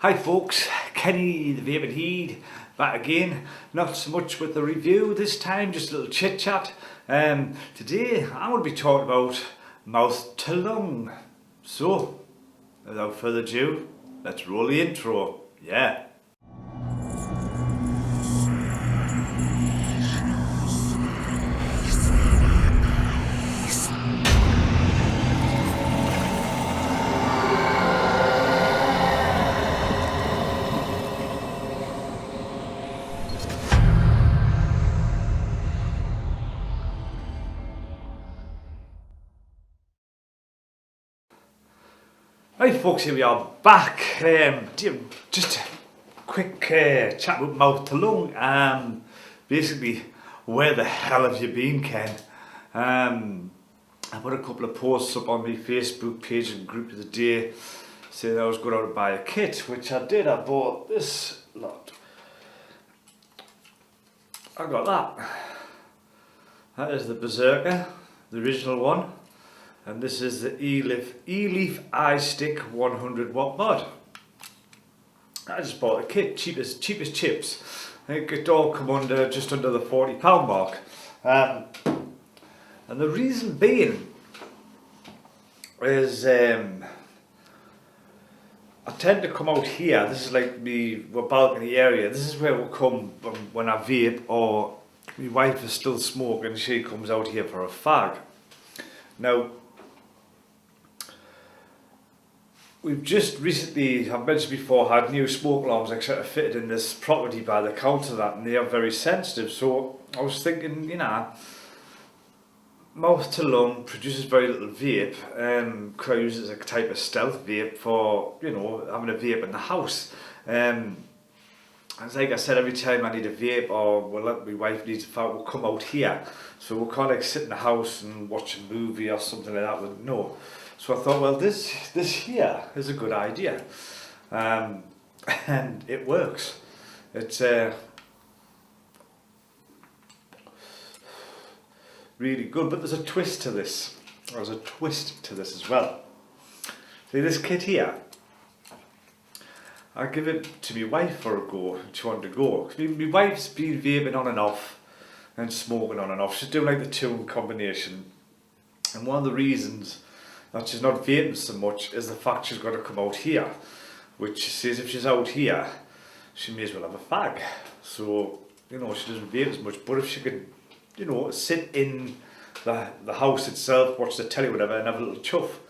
Hi folks, Kenny the Vaping Heed back again. Not so much with the review this time, just a little chit chat. Today I'm going to be talking about mouth to lung. So, without further ado, let's roll the intro. Yeah. Right folks, here we are back. Just a quick chat about mouth to lung. Basically, where the hell have you been, Ken? I put a couple of posts up on my Facebook page and group of the day saying I was going out to buy a kit, which I did. I bought this lot. I got that. That is the Berserker, the original one. And this is the E-Leaf iStick 100 watt mod. I just bought a kit, cheapest chips. I think it all come under just under the £40 mark. And the reason being is I tend to come out here. This is like my balcony area. This is where we'll come when I vape, or my wife is still smoking. She comes out here for a fag. Now, we've just recently, I've mentioned before, had new smoke alarms etc. fitted in this property by the council, that, and they are very sensitive. So I was thinking, mouth to lung produces very little vape, and could I use it as a type of stealth vape for, having a vape in the house. It's like I said, every time I need a vape, or my wife needs a vape, we'll come out here. So we can't like sit in the house and watch a movie or something like that. No. So I thought, well, this here is a good idea, and it works. It's really good, but there's a twist to this. There's a twist to this as well. See, this kit here, I give it to my wife for a go. She wanted to go. My wife's been vaping on and off and smoking on and off. She's doing like the two in combination, and one of the reasons that she's not vaping so much is the fact she's got to come out here, which she says if she's out here she may as well have a fag. So she doesn't vape as much, but if she could sit in the house itself, watch the telly, whatever, and have a little chuff,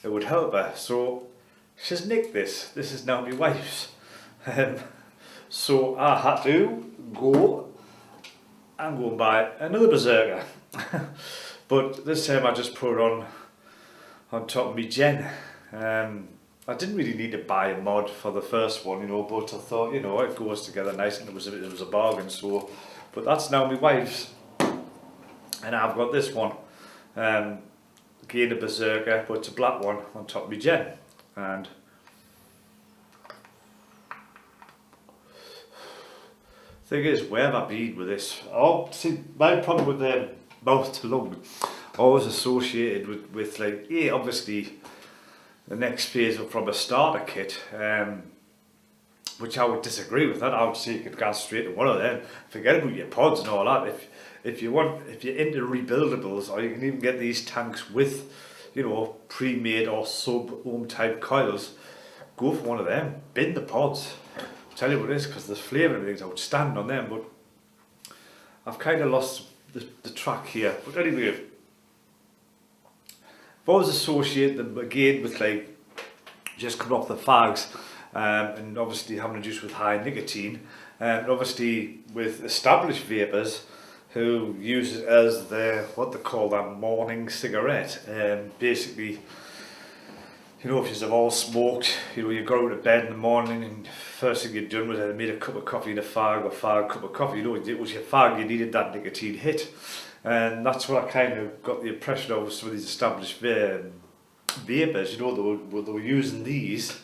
it would help her. So she's nicked this is now my wife's. So I had to go and buy another Berserker. But this time I just put it on top of my gen. I didn't really need to buy a mod for the first one, but I thought, it goes together nice, and it was a bargain. So, but that's now my wife's, and I've got this one. Again, a Berserker, but it's a black one on top of my gen. And thing is, where have I been with this? Oh, see, my problem with the mouth to lung, always associated with like, obviously the next phase will from a starter kit, which I would disagree with that. I would say you could go straight to one of them. Forget about your pods and all that. If you're into rebuildables, or you can even get these tanks with, pre-made or sub-ohm type coils, go for one of them. Bin the pods. I'll tell you what it is, because the flavour and everything's outstanding on them. But I've kind of lost the track here. But anyway, I've always associated them again with like just coming off the fags, and obviously having a juice with high nicotine, and obviously with established vapors who use it as what they call that morning cigarette. Basically, if you've all smoked, you go out of bed in the morning and first thing you've done was made a cup of coffee in a fag, or fag cup of coffee. It was your fag, you needed that nicotine hit. And that's what I kind of got the impression of with some of these established vapors. They were using these,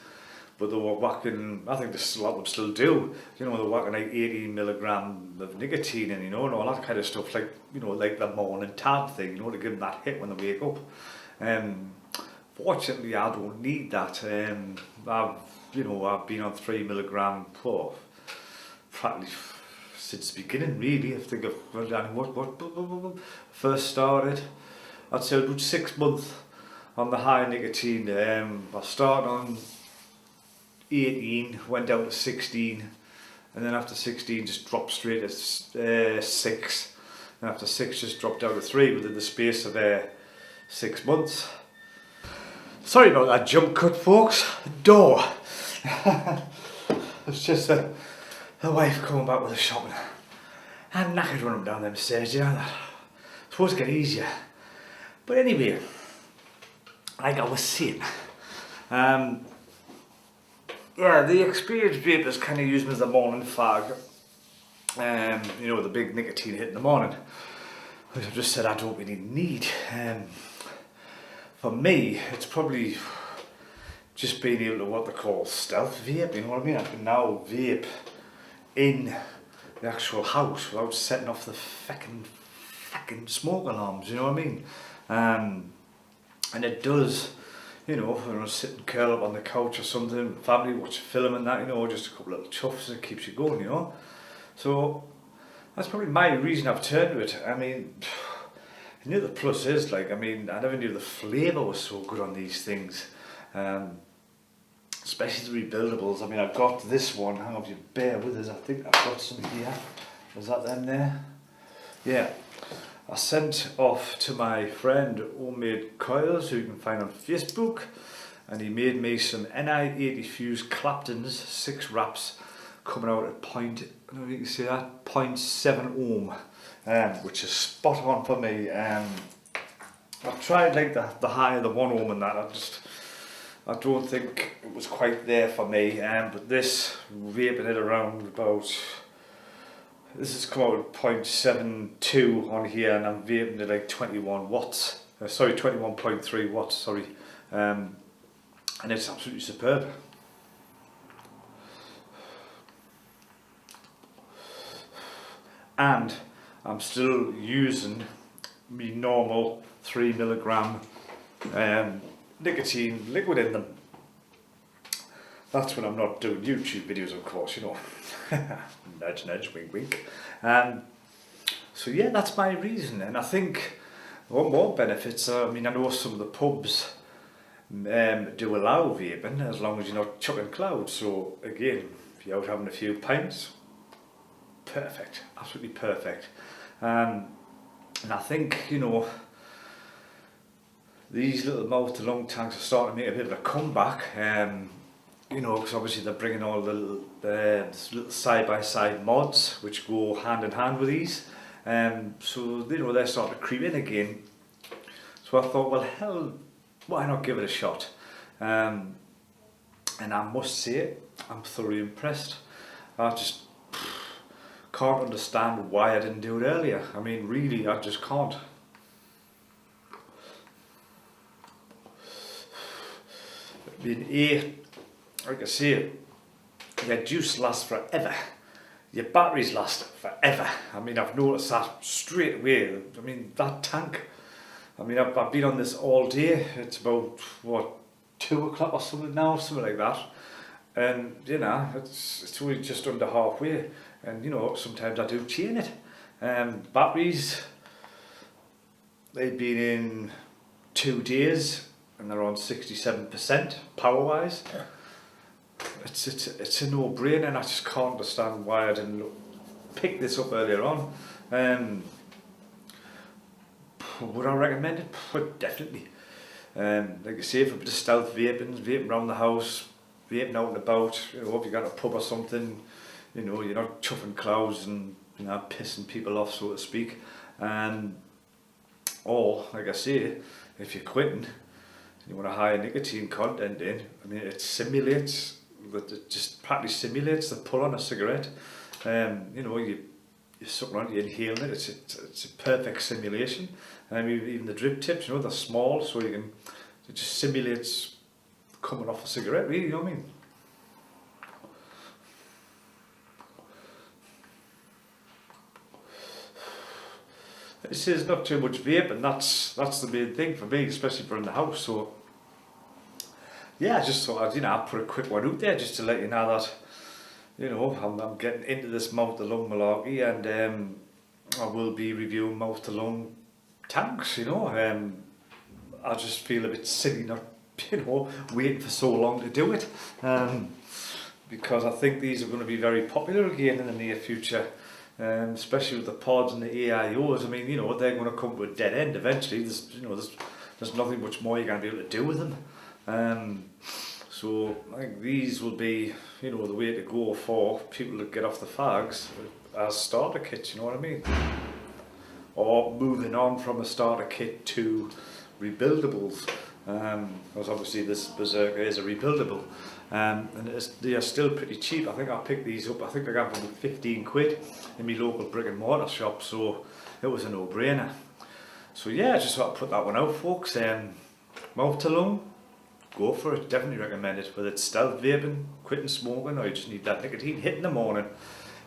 but they were whacking, I think a lot of them still do, they're whacking like 80 milligram of nicotine and, and all that kind of stuff, like, like the morning tab thing, to give them that hit when they wake up. Fortunately, I don't need that. you know, I've been on 3 milligram for practically since the beginning, really. I think what first started, I'd say about 6 months on the high nicotine. I started on 18, went down to 16, and then after 16 just dropped straight to 6, and after 6 just dropped down to 3 within the space of 6 months. Sorry about that jump cut, folks. Door. It's just the wife coming back with the shopping. I'm knackered running down them stairs, you know that. It's supposed to get easier. But anyway, like I was saying, yeah, the experienced vapors kind of use me as a morning fag. You know, the big nicotine hit in the morning, which I've just said I don't really need. For me, it's probably just being able to what they call stealth vape, you know what I mean? I can now vape in the actual house without setting off the fucking smoke alarms, you know what I mean? And it does, you know, when I sit and curl up on the couch or something, family watch a film and that, you know, just a couple of little chuffs, it keeps you going, you know? So that's probably my reason I've turned to it. I mean, I knew the plus is, like, I mean, I never knew the flavour was so good on these things. Especially the rebuildables. I mean, I've got this one, hang on, if you bear with us, I think I've got some here. Was that them there? Yeah. I sent off to my friend Homemade Coils, who you can find on Facebook, and he made me some NI80 Fuse Claptons 6 wraps coming out at I don't know if you can see that, 0.7 ohm, which is spot on for me. I've tried like the higher the 1 ohm and that, I don't think it was quite there for me, but this, vaping it around about, this is come out at 0.72 on here, and I'm vaping it like 21 watts, sorry, 21.3 watts, sorry, and it's absolutely superb. And I'm still using my normal 3 milligram nicotine liquid in them. That's when I'm not doing YouTube videos, of course, you know. Nudge, nudge, wink, wink. So yeah, that's my reason. And I think what more benefits, I mean, I know some of the pubs do allow vaping as long as you're not chucking clouds. So again, if you're out having a few pints, perfect, absolutely perfect. And I think, you know, these little mouth to lung tanks are starting to make a bit of a comeback. You know, because obviously they're bringing all the little side-by-side mods which go hand in hand with these. So, you know, they're starting to creep in again. So I thought, well, hell, why not give it a shot? And I must say, I'm thoroughly impressed. I just can't understand why I didn't do it earlier. I mean, really, I just can't. I mean, like I say, your juice lasts forever. Your batteries last forever. I mean, I've noticed that straight away. I mean, that tank, I mean, I've been on this all day. It's about, what, 2 o'clock or something now, something like that. And, you know, it's only just under halfway. And, you know, sometimes I do chain it. Batteries, they've been in 2 days and they're on 67% power-wise. It's a no-brainer, and I just can't understand why I didn't pick this up earlier on. Would I recommend it? Definitely. Like I say, for a bit of stealth vaping around the house, vaping out and about, you know, if you got a pub or something, you know, you're not chuffing clouds and, you know, pissing people off, so to speak. Or, like I say, if you're quitting, you want a higher nicotine content in, I mean, it just practically simulates the pull on a cigarette. You know, you're sucking on, you're inhaling it, it's a perfect simulation. Even the drip tips, you know, they're small, so it just simulates coming off a cigarette, really, you know what I mean? This is not too much vape, and that's the main thing for me, especially for in the house. So yeah, I just thought I'd put a quick one out there just to let you know that I'm getting into this mouth to lung malarkey, and I will be reviewing mouth to lung tanks. I just feel a bit silly not waiting for so long to do it, because I think these are going to be very popular again in the near future. Especially with the pods and the AIOs. I mean, they're going to come to a dead end eventually. There's nothing much more you're going to be able to do with them. So I think these will be, the way to go for people to get off the fags as starter kits, you know what I mean? Or moving on from a starter kit to rebuildables. Because obviously this Berserker is a rebuildable. And they are still pretty cheap. I think I picked these up, I think they got them for 15 quid in my local brick and mortar shop, so it was a no-brainer. So yeah, I just thought I'd put that one out, folks. Mouth to lung, go for it, definitely recommend it. Whether it's stealth vaping, quitting smoking, or you just need that nicotine hit in the morning,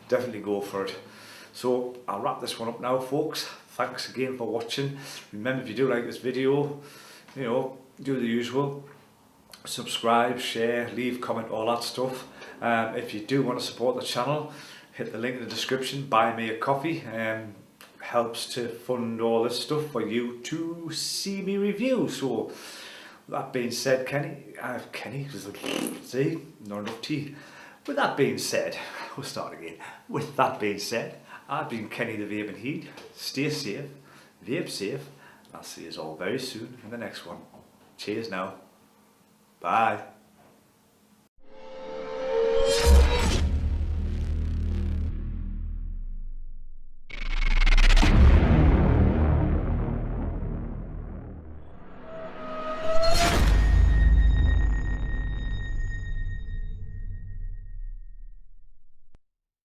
definitely go for it. So I'll wrap this one up now, folks. Thanks again for watching. Remember, if you do like this video, do the usual. Subscribe, share, leave comment, all that stuff. If you do want to support the channel, hit the link in the description, buy me a coffee. Helps to fund all this stuff for you to see me review. So that being said, Kenny, see, not enough tea. With that being said, we'll start again. With that being said, I've been Kenny the Vaping Heat. Stay safe, vape safe. I'll see you all very soon in the next one. Cheers now. Bye.